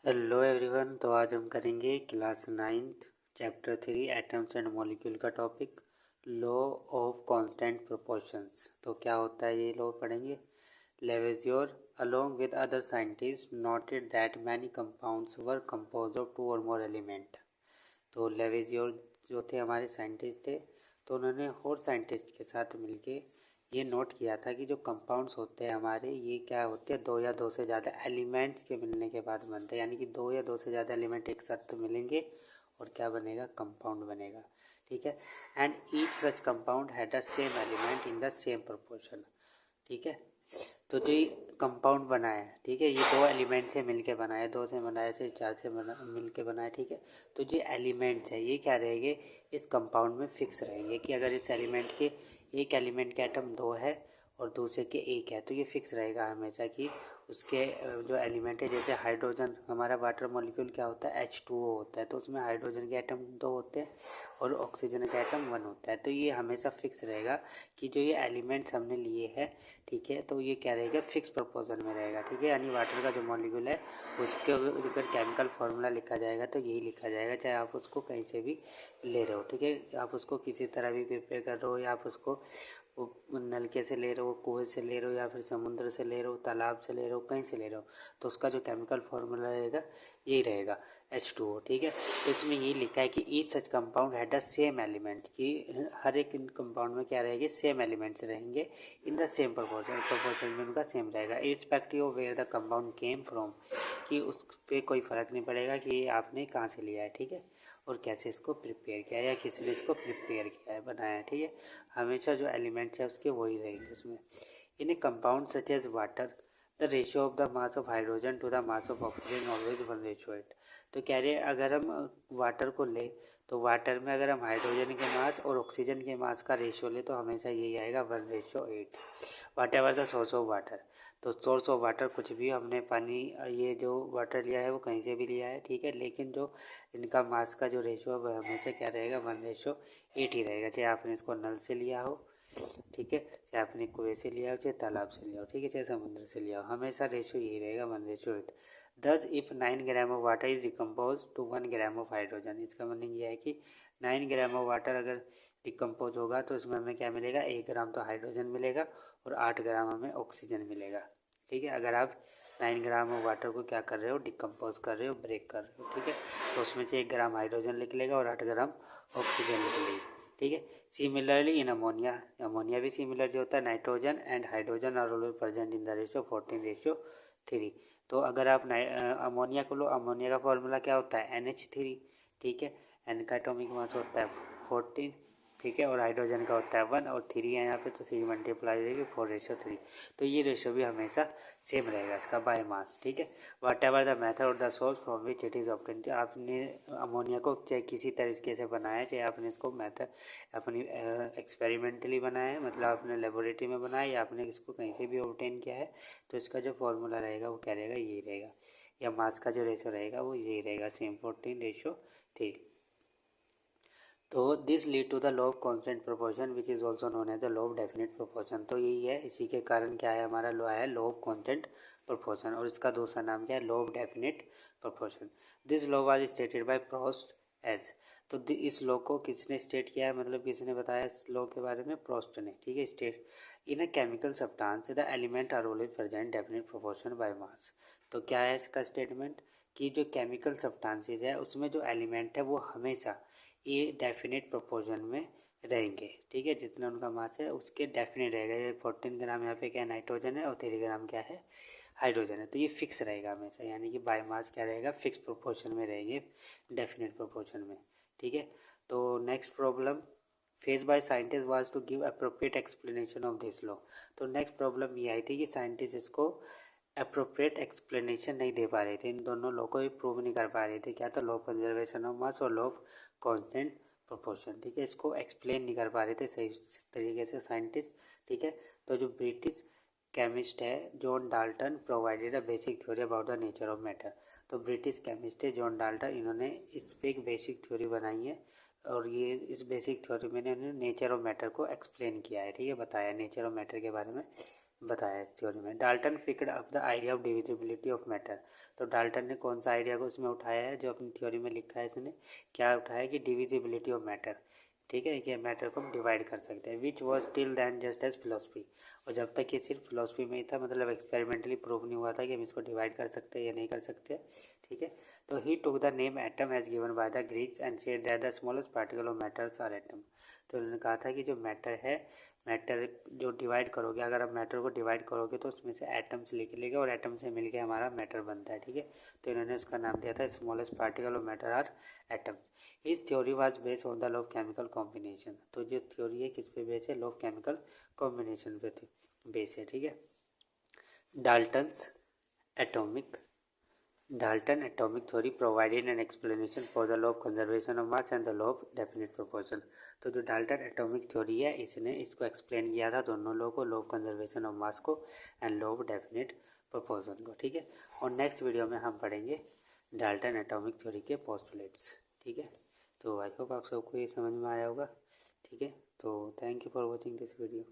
Hello everyone. तो आज हम करेंगे class 9th chapter 3 atoms and molecule का topic law of constant proportions. तो क्या होता है ये लॉ पढ़ेंगे। लेवेजियर along with other scientists noted that many compounds were composed of two or more element। तो लेवेजियर जो थे हमारे साइंटिस्ट थे, तो उन्होंने और साइंटिस्ट के साथ मिलके ये नोट किया था कि जो कंपाउंड्स होते हैं हमारे, ये क्या होते हैं, दो या दो से ज़्यादा एलिमेंट्स के मिलने के बाद बनते हैं। यानी कि दो या दो से ज़्यादा एलिमेंट एक साथ मिलेंगे और क्या बनेगा, कंपाउंड बनेगा। ठीक है। And each such compound had the same element in the same proportion. ठीक है। तो जो ये कंपाउंड बना है, ठीक है, ये दो एलिमेंट से मिलके बना है, दो से बनाया से चार से बना मिलके बना है। ठीक है। तो जो एलिमेंट्स है ये क्या रहेंगे, इस कंपाउंड में फिक्स रहेंगे कि अगर इस एलिमेंट के एक एलिमेंट के एटम दो है और दूसरे के एक है, तो ये फिक्स रहेगा हमेशा कि उसके जो एलिमेंट है, जैसे हाइड्रोजन, हमारा वाटर मॉलिक्यूल क्या होता है, H2O होता है, तो उसमें हाइड्रोजन के एटम दो होते हैं और ऑक्सीजन का एटम वन होता है। तो ये हमेशा फिक्स रहेगा कि जो ये एलिमेंट्स हमने लिए हैं, ठीक है, तो ये क्या रहेगा, फिक्स प्रपोर्शन में रहेगा। ठीक है। यानी वाटर का जो मॉलिक्यूल है उसके अगर केमिकल फार्मूला लिखा जाएगा तो यही लिखा जाएगा, चाहे आप उसको कहीं से भी ले रहे हो। ठीक है। आप उसको किसी तरह भी प्रिपेयर कर रहे हो, या आप उसको वो नलके से ले रहे हो, कुएं से ले रहे हो, या फिर समुद्र से ले रहे हो, तालाब से ले रहे हो, कहीं से ले रहे हो, तो उसका जो केमिकल फार्मूला रहेगा यही रहेगा, H2O। ठीक है। तो इसमें यही लिखा है कि each such compound had the same element, कि हर एक इन कंपाउंड में क्या रहेंगे, सेम एलिमेंट्स रहेंगे इन द सेम प्रोपोर्शन में उनका सेम रहेगा, irrespective of where the compound came from, कि उस पर कोई फ़र्क नहीं पड़ेगा कि ये आपने कहाँ से लिया है। ठीक है। और कैसे इसको प्रिपेयर किया है या किसने इसको प्रिपेयर किया है, बनाया है। ठीक है। हमेशा जो एलिमेंट्स है उसके वही रहेंगे उसमें। In a compound such as water the ratio of the mass of hydrogen to the mass of oxygen always 1:8। तो कह रहे अगर हम वाटर को ले, तो वाटर में अगर हम हाइड्रोजन के मास और ऑक्सीजन के मास का रेशियो ले तो हमेशा यही आएगा 1:8। Whatever the source of water, तो सोर्स ऑफ वाटर कुछ भी, हमने पानी, ये जो वाटर लिया है वो कहीं से भी लिया है। ठीक है। लेकिन जो इनका मास का जो रेशियो है वो हमेशा क्या रहेगा, 1:8 ही रहेगा, चाहे आपने इसको नल से लिया हो, ठीक है, चाहे आपने कुएं से लिया हो, चाहे तालाब से लिया हो, ठीक है, चाहे समुद्र से लिया हो, हमेशा रेशियो यही रहेगा 1:8। Thus if 9 gram of water is decompose to 1 gram of hydrogen. इसका मीनिंग ये है कि 9 ग्राम ऑफ वाटर अगर डिकम्पोज होगा तो इसमें हमें क्या मिलेगा, 1 ग्राम तो हाइड्रोजन मिलेगा और 8 ग्राम हमें ऑक्सीजन मिलेगा। ठीक है। अगर आप 9 ग्राम ऑफ वाटर को क्या कर रहे हो, डिकम्पोज कर रहे हो, ब्रेक कर रहे हो। ठीक है। तो उसमें से 1 ग्राम हाइड्रोजन निकलेगा और 8 ग्राम ऑक्सीजन निकलेगी। ठीक है। सिमिलरली इन अमोनिया, अमोनिया भी सिमिलरली होता है, nitrogen and hydrogen are always present in the ratio 14:3। तो अगर आप अमोनिया को लो, अमोनिया का फॉर्मूला क्या होता है, NH3। ठीक है। एन का एटॉमिक मास होता है 14। ठीक है। और हाइड्रोजन का होता है 1 और 3 है यहाँ पे, तो 3 मल्टीप्लाई हो जाएगी 4:3। तो ये रेशियो भी हमेशा सेम रहेगा इसका बाय मास। ठीक है। वट एवर द मेथड और the source from which it is obtain, आपने अमोनिया को चाहे किसी तरीके से बनाया, चाहे आपने इसको मेथड अपनी एक्सपेरिमेंटली बनाया है, मतलब आपने लेबोरेटरी में बनाया, या आपने इसको कहीं से भी ऑब्टेन किया है, तो इसका जो फॉर्मूला रहेगा वो क्या रहेगा, यही रहेगा, या मास का जो रेशो रहेगा वो यही रहेगा, सेम 14:3। तो this lead to the law of constant proportion which is also known as the law of definite proportion. तो यही है, इसी के कारण क्या है, हमारा लॉ है लॉ ऑफ कांस्टेंट प्रोपोर्शन, और इसका दूसरा नाम क्या है, law of definite proportion. This law was stated by Proust as, तो इस लॉ को किसने स्टेट किया है, मतलब किसने बताया इस लॉ के बारे में, प्रोस्ट ने। ठीक है। State in a chemical substance the element are always present definite proportion by mass. तो क्या है इसका स्टेटमेंट, कि जो केमिकल सब्सटेंसेज है उसमें जो एलिमेंट है वो हमेशा ये डेफिनेट प्रोपोर्शन में रहेंगे। ठीक है। जितना उनका मास है उसके डेफिनेट रहेगा। ये 14 ग्राम यहाँ पे क्या नाइट्रोजन है और 3 ग्राम क्या है, हाइड्रोजन है, तो ये फिक्स रहेगा हमेशा, यानी कि बाय मास क्या रहेगा, फिक्स प्रोपोर्शन में रहेंगे, डेफिनेट प्रोपोर्शन में। ठीक है। तो next problem face by scientist was to give appropriate explanation of this law. तो नेक्स्ट प्रॉब्लम ये आई थी कि साइंटिस्ट इसको अप्रोप्रिएट एक्सप्लेनेशन नहीं दे पा रहे थे, इन दोनों लॉ को भी प्रूव नहीं कर पा रहे थे। क्या था, लॉ ऑफ कंजर्वेशन ऑफ मास और लॉ ऑफ कांस्टेंट प्रोपोर्शन। ठीक है। इसको एक्सप्लेन नहीं कर पा रहे थे सही तरीके से साइंटिस्ट। ठीक है। तो जो ब्रिटिश केमिस्ट है John Dalton provided a basic theory about the nature of matter. तो ब्रिटिश केमिस्ट है जॉन डाल्टन, इन्होंने इस पर एक बेसिक थ्योरी बनाई है, और ये इस बेसिक थ्योरी में इन्होंने नेचर ऑफ मैटर को एक्सप्लेन किया है। ठीक है। बताया नेचर ऑफ मैटर के बारे में बताया इस थ्योरी में। Dalton picked up the idea of divisibility of matter. तो डाल्टन ने कौन सा आइडिया को उसमें उठाया है, जो अपनी थ्योरी में लिखा है इसने, क्या उठाया है कि डिविजिबिलिटी ऑफ मैटर, ठीक है, कि मैटर को हम डिवाइड कर सकते हैं, which was till then just as philosophy. और जब तक ये सिर्फ फिलोसफी में ही था, मतलब एक्सपेरिमेंटली प्रूव नहीं हुआ था कि हम इसको डिवाइड कर सकते हैं या नहीं कर सकते, ठीक है। तो he took the name atom as given by the Greeks and said that the smallest particle of matters are atom. तो उन्होंने कहा था कि जो मैटर है, मैटर जो डिवाइड करोगे, अगर आप मैटर को डिवाइड करोगे तो उसमें से एटम्स निकलेगा और एटम से मिलके हमारा मैटर बनता है, ठीक है। तो इन्होंने उसका नाम दिया था smallest particle of matter are atoms. इस theory was based on the law of chemical combination. तो जो थ्योरी है किस पे बेस है, लॉ ऑफ केमिकल कॉम्बिनेशन पे बेस है, ठीक है। Dalton's atomic Dalton atomic theory provided an explanation for the law of conservation of mass and the law of definite proportion। तो जो डाल्टन एटॉमिक थ्योरी है, इसने इसको एक्सप्लेन किया था दोनों लॉ को, law of conservation of mass को and law of definite proportion को, ठीक है। और नेक्स्ट वीडियो में हम पढ़ेंगे डाल्टन एटॉमिक थ्योरी के पोस्टुलेट्स, ठीक है। तो आई होप आप सबको ये समझ में आया होगा, ठीक है। तो thank you for watching this video.